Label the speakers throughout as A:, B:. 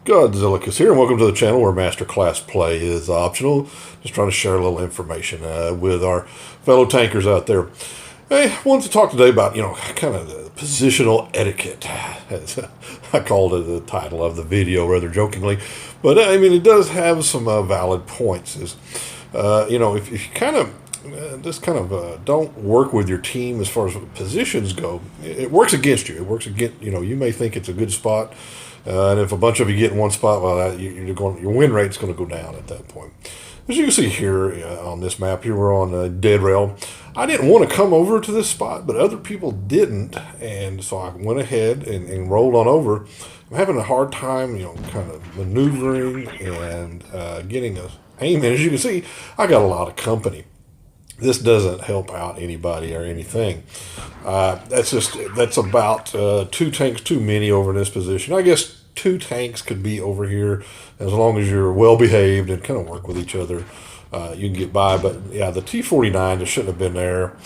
A: Godzillacusx here, and welcome to the channel where masterclass play is optional. Just trying to share a little information with our fellow tankers out there. I wanted to talk today about, kind of the positional etiquette, as I called it the title of the video rather jokingly. But, it does have some valid points. If you kind of don't work with your team as far as positions go, it works against you. It works against, you may think it's a good spot. And if a bunch of you get in one spot, well, your win rate's going to go down at that point. As you can see here on this map, here we're on dead rail. I didn't want to come over to this spot, but other people didn't, and so I went ahead and rolled on over. I'm having a hard time, kind of maneuvering and getting a aim in. As you can see, I got a lot of company. This doesn't help out anybody or anything. That's about 2 tanks too many over in this position. I guess 2 tanks could be over here as long as you're well behaved and kind of work with each other. You can get by, but yeah, the T-49 just shouldn't have been there.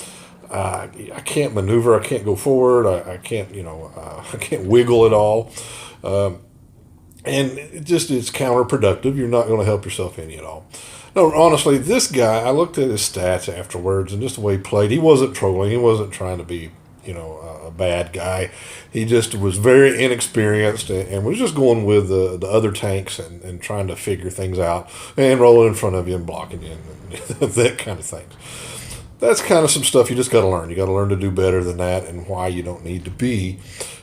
A: I can't maneuver. I can't go forward. I can't, I can't wiggle at all. And it's counterproductive. You're not going to help yourself any at all. No, honestly, this guy, I looked at his stats afterwards and just the way he played, he wasn't trolling. He wasn't trying to be, a bad guy. He just was very inexperienced and was just going with the other tanks and trying to figure things out and rolling in front of you and blocking you and that kind of thing. That's kind of some stuff you just got to learn. You got to learn to do better than that and why you don't need to be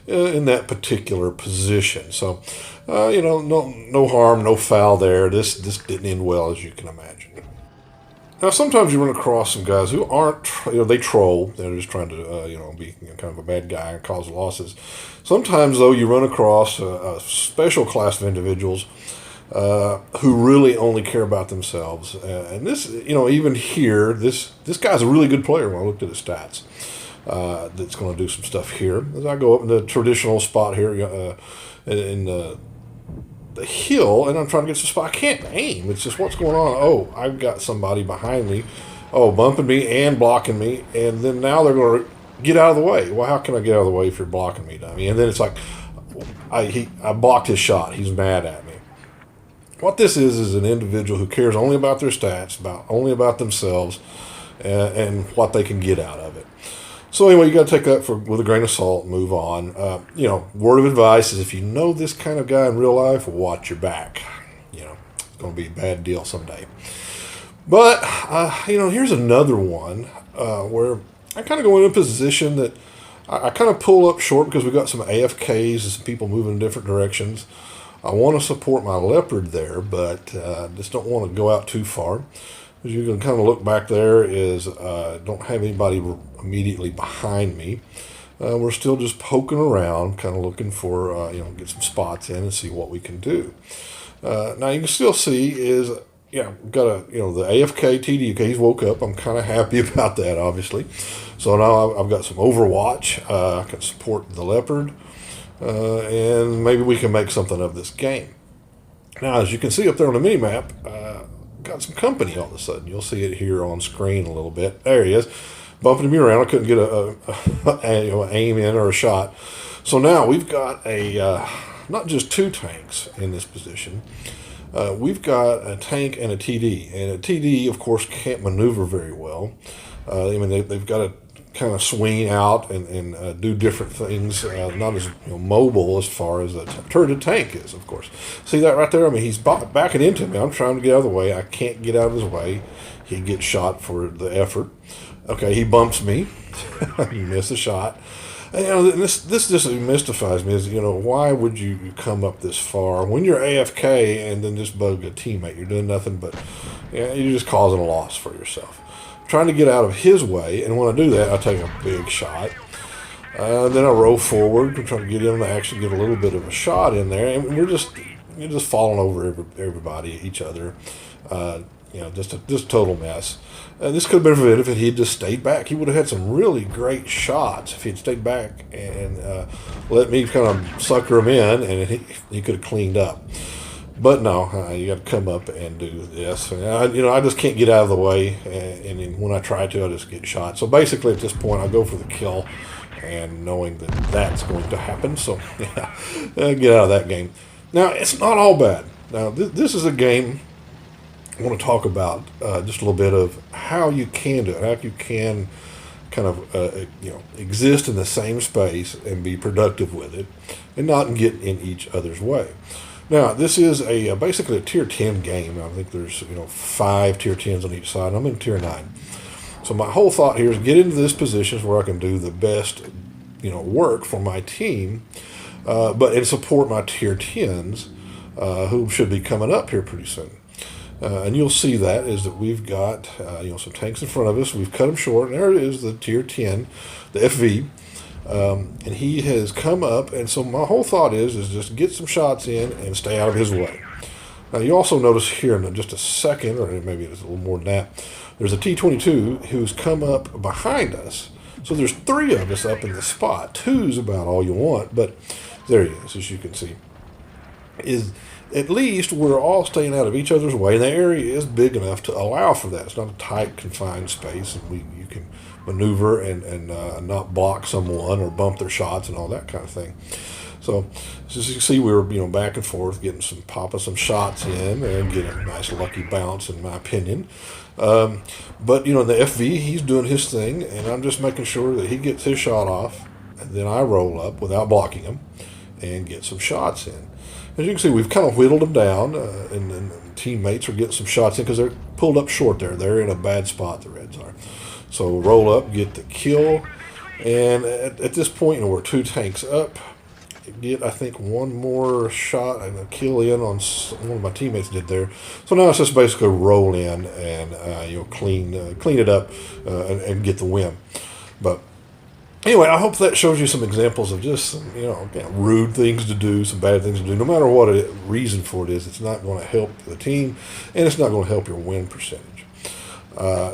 A: in that particular position. So, no harm, no foul there. This didn't end well, as you can imagine. Now, sometimes you run across some guys who aren't, they troll. They're just trying to, be kind of a bad guy and cause losses. Sometimes, though, you run across a special class of individuals who really only care about themselves. And this, even here, this guy's a really good player when I looked at his stats. That's going to do some stuff here. As I go up in the traditional spot here in the hill, and I'm trying to get some spot. I can't aim. It's just what's going on. Oh, I've got somebody behind me. Oh, bumping me and blocking me. And then now they're going to get out of the way. Well, how can I get out of the way if you're blocking me, dummy? And then it's like, I blocked his shot. He's mad at me. What this is an individual who cares only about their stats, only about themselves, and what they can get out of it. So anyway, you got to take that with a grain of salt and move on. Word of advice is if you know this kind of guy in real life, watch your back. It's going to be a bad deal someday. But, here's another one where I kind of go in a position that I kind of pull up short because we've got some AFKs and some people moving in different directions. I want to support my leopard there, but just don't want to go out too far. As you can kind of look back there is don't have anybody immediately behind me. We're still just poking around, kind of looking for, get some spots in and see what we can do. Now you can still see is, we've got the AFK TD, he's woke up. I'm kind of happy about that, obviously. So now I've got some overwatch. I can support the leopard. And maybe we can make something of this game. Now, as you can see up there on the mini-map, got some company all of a sudden. You'll see it here on screen a little bit. There he is, bumping me around. I couldn't get an aim in or a shot. So now we've got not just 2 tanks in this position. We've got a tank and a TD. And a TD, of course, can't maneuver very well. They've got to kind of swing out and do different things, not as mobile as far as a turreted tank is, of course. See that right there? He's backing into me. I'm trying to get out of the way. I can't get out of his way. He gets shot for the effort. Okay, he bumps me. He missed a shot. And, this just mystifies me is, why would you come up this far when you're AFK and then just bug a teammate? You're doing nothing but, you're just causing a loss for yourself. Trying to get out of his way, and when I do that, I take a big shot. Then I roll forward and try to get in to actually get a little bit of a shot in there, and you're just falling over everybody, each other. Just a total mess. This could have been prevented if he'd just stayed back. He would have had some really great shots if he'd stayed back and let me kind of sucker him in, and he could have cleaned up. But no, you got to come up and do this. And I just can't get out of the way, and when I try to, I just get shot. So basically, at this point, I go for the kill, and knowing that that's going to happen. So yeah, get out of that game. Now, it's not all bad. Now, this is a game I want to talk about just a little bit of how you can do it, how you can kind of exist in the same space and be productive with it, and not get in each other's way. Now, this is a basically a tier 10 game. I think there's 5 tier 10s on each side. I'm in tier 9. So my whole thought here is get into this positions where I can do the best work for my team, and support my tier 10s who should be coming up here pretty soon. And you'll see that is that we've got some tanks in front of us. We've cut them short, and there it is, the tier 10, the FV. And he has come up, and so my whole thought is just get some shots in and stay out of his way. Now, you also notice here in just a second, or maybe it's a little more than that, there's a T-22 who's come up behind us. So there's 3 of us up in the spot. 2's about all you want, but there he is, as you can see. At least we're all staying out of each other's way, and the area is big enough to allow for that. It's not a tight, confined space, and you can maneuver and not block someone or bump their shots and all that kind of thing. So as you can see, we were back and forth, popping some shots in and getting a nice lucky bounce, in my opinion. But the FV, he's doing his thing, and I'm just making sure that he gets his shot off, and then I roll up without blocking him and get some shots in. As you can see, we've kind of whittled them down, and teammates are getting some shots in because they're pulled up short there. They're in a bad spot, the Reds are. So roll up, get the kill, and at this point, we're 2 tanks up. Get, I think, one more shot and a kill in on one of my teammates did there. So now it's just basically roll in and clean it up and get the win. But anyway, I hope that shows you some examples of just some, rude things to do, some bad things to do. No matter what the reason for it is, it's not going to help the team, and it's not going to help your win percentage.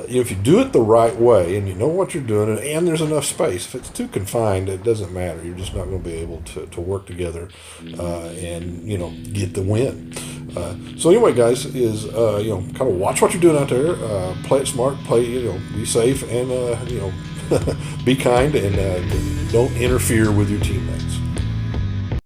A: If you do it the right way, and you know what you're doing, and there's enough space, if it's too confined, it doesn't matter. You're just not going to be able to work together and get the win. So anyway, guys, is kind of watch what you're doing out there. Play it smart. Be safe, and be kind, and don't interfere with your teammates.